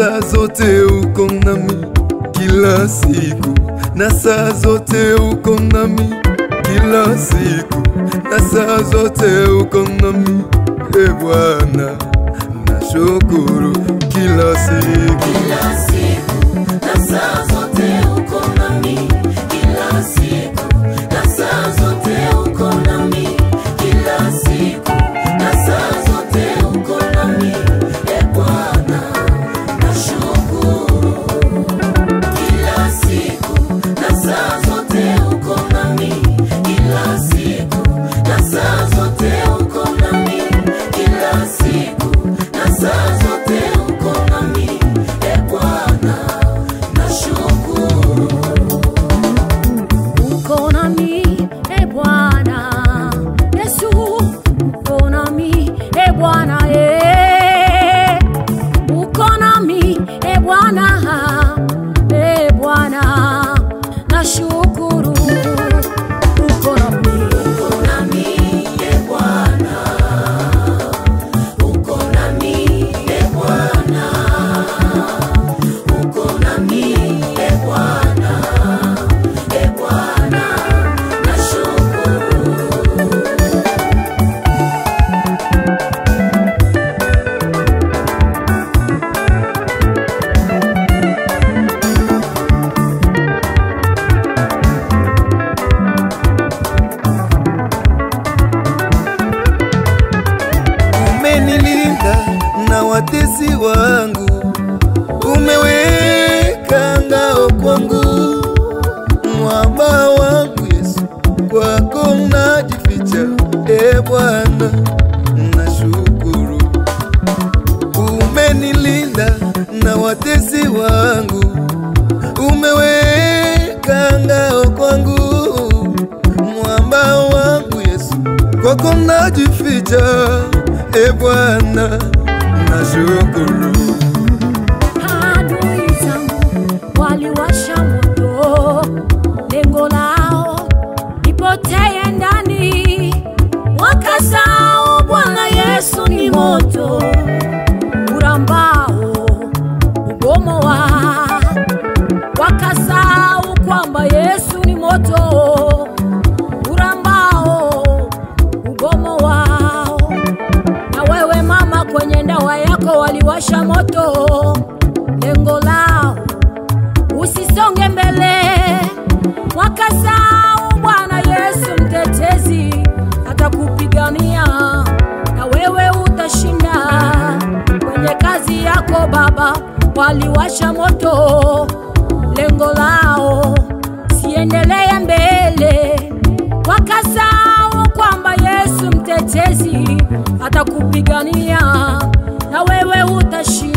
saa zote uko nami kila siku, na saa zote uko nami kila siku, na saa zote uko nami. Bwana nashukuru kila siku, na saa zote uko nami kila siku, na saa zote uko nami kila siku, na saa zote uko nami. Bwana nashukuru kila siku, na saa zote uko nami kila siku, na saa zote uko nami kila siku, na saa zote uko nami. Bwana nashukuru uko nami. Bwana Yesu uko nami. Bwana uko nami. Bwana Bwana nashukuru uko nami. Uko nami Bwana, uko nami Bwana, uko nami Bwana. Bwana nashukuru. umenilinda na watesi wangu, umeweka ngao kwangu, mwamba wangu Yesu, kwako najificha. Bwana nashukuru, umenilinda na watesi wangu, umeweka ngao kwangu, mwamba wangu Yesu, kwako najificha. Bwana nashukuru. Adui zangu waliwasha moto, lengo lao nipotee ndani, wakasahau Bwana Yesu ni moto urambao ubomoa, wakasahau kwamba Yesu ni moto urambao ubomoa. Na wewe mama, kwenye ndoa yako waliwasha moto, lengo lao usisonge mbele, wakasahau Bwana Yesu mtetezi atakupigania, na wewe utashinda. Kwenye kazi yako baba waliwasha moto, lengo lao siendelee mbele, wakasahau kwamba Yesu mtetezi atakupigania, na wewe utashinda.